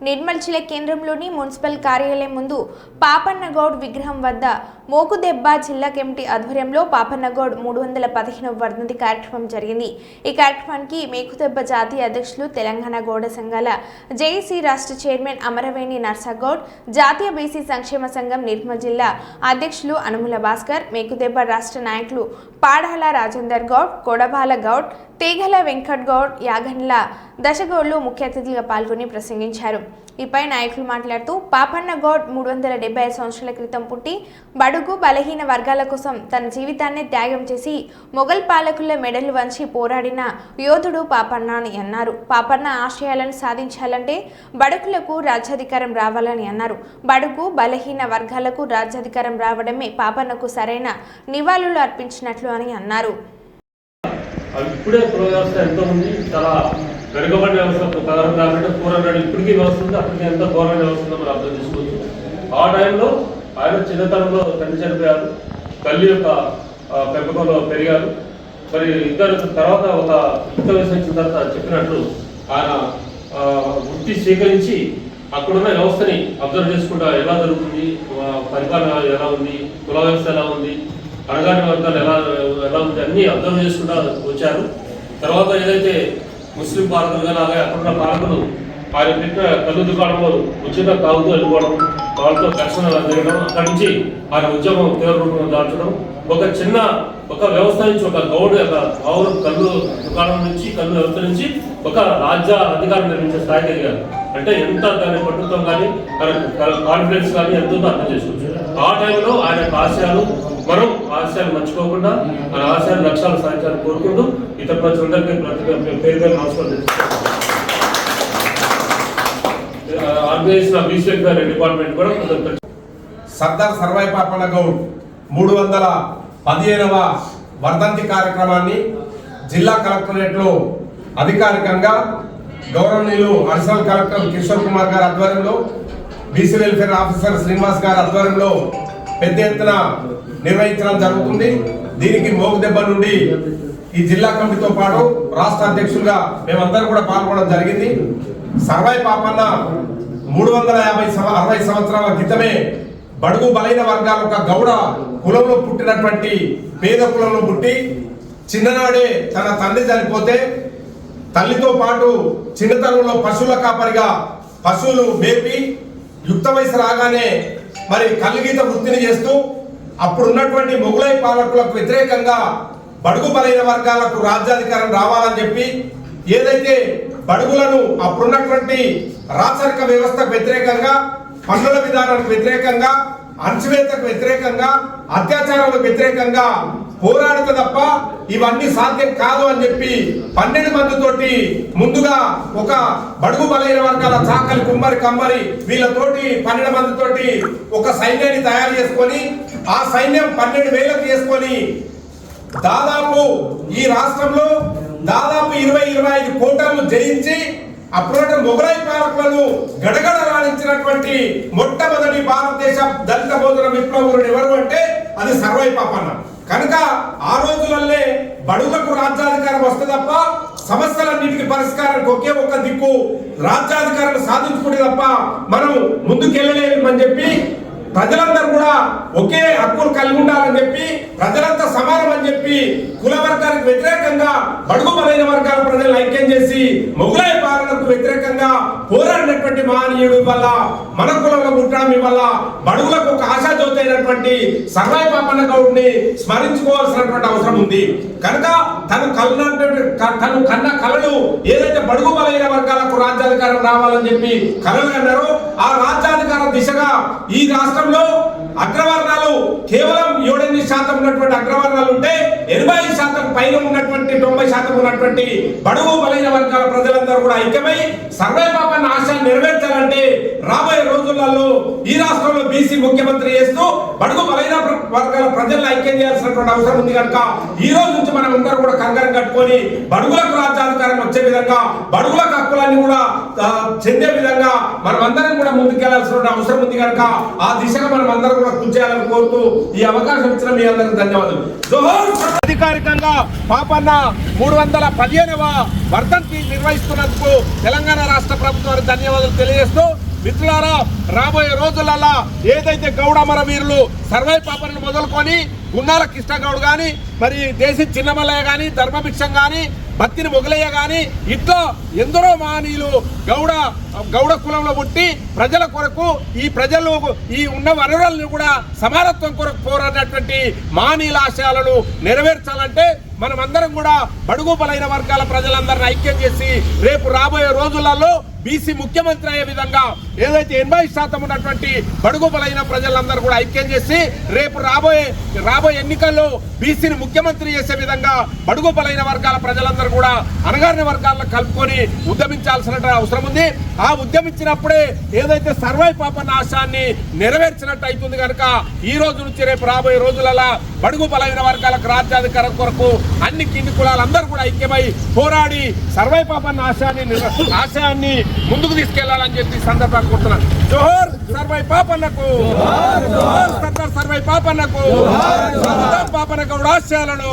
నిర్మల్ జిల్లా కేంద్రంలోని మున్సిపల్ కార్యాలయం ముందు పాపన్నగౌడ్ విగ్రహం వద్ద మోకుదెబ్బ జిల్లా కమిటీ ఆధ్వర్యంలో పాపన్నగౌడ్ 315వ వర్ధంతి కార్యక్రమం జరిగింది। ఈ కార్యక్రమానికి మేకుదెబ్బ జాతీయ అధ్యక్షులు తెలంగాణ గౌడ సంఘాల జేఏసీ రాష్ట్ర చైర్మన్ అమరవేణి నర్సగౌడ్, జాతీయ బీసీ సంక్షేమ సంఘం నిర్మల్ జిల్లా అధ్యక్షులు అనుముల భాస్కర్, మేకుదెబ్బ రాష్ట్ర నాయకులు పాడాల రాజేందర్ గౌడ్, కొడబాల గౌడ్, తీగల వెంకట్ గౌడ్, యాగండ్ల దశగౌడ్లు ముఖ్య అతిథులుగా పాల్గొని ప్రసంగించారు। ఈపై నాయకులు మాట్లాడుతూ పాపన్నగౌడ్ 375 సంవత్సరాల క్రితం పుట్టి బడుగు బలహీన వర్గాల కోసం తన జీవితాన్ని త్యాగం చేసి మొఘల్ పాలకుల మెడలు వంచి పోరాడిన యోధుడు పాపన్న అని అన్నారు। పాపన్న ఆశయాలను సాధించాలంటే బడుగులకు రాజ్యాధికారం రావాలని అన్నారు। బడుగు బలహీన వర్గాలకు రాజ్యాధికారం రావడమే పాపన్నకు సరైన నివాళులు అర్పించినట్లు అని అన్నారు। ఇప్పుడే కుల వ్యవస్థ ఎంతో ఉంది, చాలా వెనుకబడిన వ్యవస్థ 400 ఇప్పటికీ వ్యవస్థ ఉంది, అప్పటికి ఎంత ఘోరమైన వ్యవస్థ ఉందో మనం అర్థం చేసుకోవచ్చు। ఆ టైంలో ఆయన చిన్నతనంలో తండ్రి చనిపోయారు, తల్లి యొక్క పెంపకంలో పెరిగారు। మరి ఇద్దరు తర్వాత ఒక యుక్త వయసు వచ్చిన తర్వాత చెప్పినట్లు ఆయన వృత్తి స్వీకరించి అక్కడున్న వ్యవస్థని అబ్జర్వ్ చేసుకుంటా ఎలా జరుగుతుంది, పరిపాలన ఎలా ఉంది, కుల వ్యవస్థ ఎలా ఉంది, అణగారిన వర్గాలు ఎలా ఉంది అన్ని అబ్జర్వ్ చేసుకుంటూ వచ్చారు। తర్వాత ఏదైతే ముస్లిం పాలకులు కానీ అలాగే అక్కడున్న పాలకులు ఆయన పెట్టిన కళ్ళు దుకాణంలో ఉచిత తాగుతూ వెళ్ళిపోవడం, వాళ్ళతో ఘర్షణ జరగడం, అక్కడి నుంచి ఆయన ఉద్యమం తీవ్ర రూపంలో దాల్చడం, ఒక వ్యవస్థ నుంచి ఒక గౌడ్ ఆవురు కళ్ళు దుకాణం నుంచి కళ్ళు వ్యవస్థ నుంచి ఒక రాజ్య అధికారం నిర్మించే స్థాయికి ఎదిగారు। అంటే ఎంత దాని పట్టుత్వం కానీ కాన్ఫిడెన్స్ కానీ ఎంతో అర్థం చేసుకోవచ్చు। ఆ టైంలో ఆయన ఆశయాలు మనం ఆశయాలు మర్చిపోకుండా మన ఆశయాలు లక్ష్యాలు సాధించాలని కోరుకుంటూ ఇతర ప్రజలందరికీ పేరు పేరు నమస్కారం ఆర్గనైజేషన్ బీసీ డిపార్ట్మెంట్ కూడా సర్దార్ సర్వాయి పాపన్నగౌడ్ 315వ వర్ధంతి కార్యక్రమాన్ని జిల్లా కలెక్టరేట్లో అధికారికంగా గౌరవనీయులు అడిషనల్ కలెక్టర్ కిషోర్ కుమార్ గారి ఆధ్వర్యంలో, బీసీ వెల్ఫేర్ ఆఫీసర్ శ్రీనివాస్ గారి ఆధ్వర్యంలో పెద్ద ఎత్తున నిర్వహించడం జరుగుతుంది। దీనికి మోగుదెబ్బ నుండి ఈ జిల్లా కమిటీతో పాటు రాష్ట్ర అధ్యక్షులుగా మేమందరం కూడా పాల్గొనడం జరిగింది। సర్వాయి పాపన్న 360 సంవత్సరాల క్రితమే బడుగు బలైన వర్గాల ఒక గౌడ కులంలో పుట్టినటువంటి పేద కులంలో పుట్టి చిన్ననాడే తన తండ్రి చనిపోతే తల్లితో పాటు చిన్నతనంలో పశువుల కాపరిగా పశువులు మేపి యుక్త వయసు రాగానే మరి కల్లుగీత వృత్తిని చేస్తూ అప్పుడున్నటువంటి మొఘలై పాలకులకు వ్యతిరేకంగా బడుగు బలైన వర్గాలకు రాజ్యాధికారం రావాలని చెప్పి ఏదైతే బడుగులను అప్పుడున్నటువంటి రాచరిక వ్యవస్థకు వ్యతిరేకంగా, పన్నుల విధానానికి వ్యతిరేకంగా, అణచివేతకు వ్యతిరేకంగా, అత్యాచారాలకు వ్యతిరేకంగా పోరాడుత తప్ప ఇవన్నీ సాధ్యం కాదు అని చెప్పి 12 మందితోటి ముందుగా ఒక బడుగు బలైన వర్గాల చాకలి కుమ్మరి కమ్మరి వీళ్ళతోటి 12 మందితోటి ఒక సైన్యాన్ని తయారు చేసుకొని ఆ సైన్యం 12,000కు చేసుకొని దాదాపు ఈ రాష్ట్రంలో దాదాపు 20-25 కోటలను జయించి అప్పుడు మొఘలై పాలకులను గడగడ రాణించినటువంటి మొట్టమొదటి భారతదేశ దళిత బోధన విప్లవకుడు ఎవరు అంటే అది సర్వాయి పాపన్న। కనుక ఆ రోజులల్లే బడుగులకు రాజ్యాధికారం వస్తే తప్ప సమస్యలన్నిటికీ పరిష్కారానికి ఒకే ఒక్క దిక్కు రాజ్యాధికారం సాధించుకుంటే తప్ప మనం ముందుకెళ్ళలేమని చెప్పి ప్రజలందరూ కూడా ఒకే హక్కులు కలిగి ఉండాలని చెప్పి ప్రజలంతా సమానం అని చెప్పి కుల వర్గానికి వ్యతిరేకంగా బడుగు బలైన వర్గాల ప్రజలను ఐక్యం చేసి మొఘలై పాలనకు వ్యతిరేకంగా పోరాడినటువంటి మహనీయుడు వల్ల మన కులంలో పుట్టడం వల్ల బడుగులకు ఒక ఆశాజ్యోతి అయినటువంటి సర్వాయి పాపన్నగౌడ్ని స్మరించుకోవాల్సినటువంటి అవసరం ఉంది। కనుక తను కన్న కళలు ఏదైతే బడుగు బలైన వర్గాలకు రాజ్యాధికారం రావాలని చెప్పి కళలు అన్నారో ఆ రాజ్యాధికార దిశగా ఈ రాష్ట్రంలో అగ్రవర్ణాలు కేవలం 7-8% ఉన్నటువంటి అగ్రవర్ణాలు ఉంటే 80% పైన ఉన్నటువంటి 90% ఉన్నటువంటి బడుగు బలైన వర్గాల ప్రజలందరూ కూడా ఐక్యమై సర్వాయి పాపన్న ఆశయాలు నెరవేర్చాలంటే రాబోయే రోజులలో ఈ రాష్ట్రంలో బీసీ ముఖ్యమంత్రి చేస్తూ బడుగు బలైన వర్గాల ప్రజలను ఐక్యం చేయాల్సినటువంటి అవసరం ఉంది కనుక ఈ రోజు నుంచి మనం అందరూ కూడా కంకణం కట్టుకొని బడుగులకు రాజ్యాధికారం వచ్చే విధంగా బడుగులకు హక్కులన్నీ కూడా చెందే విధంగా మనం అందరం కూడా ముందుకెళ్లాల్సిన అవసరం ఉంది కనుక ఆ దిశగా మనం అందరం కూడా కృషి చేయాలని కోరుతూ ఈ అవకాశం ఇచ్చిన మీ అందరికి ధన్యవాదాలు. అధికారికంగా పాపన్న 315వ వర్ధంతి నిర్వహిస్తున్నందుకు తెలంగాణ రాష్ట్ర ప్రభుత్వానికి ధన్యవాదాలు తెలియజేస్తూ, మిత్రులారా, రాబోయే రోజులలో ఏదైతే గౌడ అమరవీరులు సర్వై పాపను మొదలుకొని గున్నాల కృష్ణగౌడ్ కానీ, మరి దేశీ చిన్నమల్లయ్య కానీ, ధర్మభిక్షం కానీ, బత్తిని మొగలయ్య కానీ, ఇట్లా ఎందరో మహనీయులు గౌడ కులంలో పుట్టి ప్రజల కొరకు ఈ ప్రజలు ఈ ఉన్న వనరులను కూడా సమానత్వం కొరకు పోరాడినటువంటి మహనీయుల ఆశయాలను నెరవేర్చాలంటే మనమందరం కూడా బడుగు బలైన వర్గాల ప్రజలందరిని ఐక్యం చేసి రేపు రాబోయే రోజులలో బీసీ ముఖ్యమంత్రి అయ్యే విధంగా ఏదైతే 80% ఉన్నటువంటి బడుగు బలైన ప్రజలందరూ కూడా ఐక్యం చేసి రేపు రాబోయే ఎన్నికల్లో బీసీని ముఖ్యమంత్రి చేసే విధంగా బడుగు బలైన వర్గాల ప్రజలందరూ కూడా అణగారిన వర్గాలను కలుపుకొని ఉద్యమించాల్సిన అవసరం ఉంది. ఆ ఉద్యమించినప్పుడే ఏదైతే సర్వై పాపన్న ఆశయాన్ని నెరవేర్చినట్టు అవుతుంది కనుక ఈ రోజు నుంచి రేపు రాబోయే రోజులలో బడుగు బలైన వర్గాలకు రాజ్యాధికారం కొరకు అన్ని కింది కులాలందరూ కూడా ఐక్యమై పోరాడి సర్వై పాపన్న ఆశయాన్ని ముందుకు తీసుకెళ్లాలని చెప్పి సందర్భంగా కోరుతున్నాను. జోహార్ సర్వై పాపన్నకు, సర్దార్ సర్వై పాపన్నకు, పాపన్న గౌడ ఆశయాలను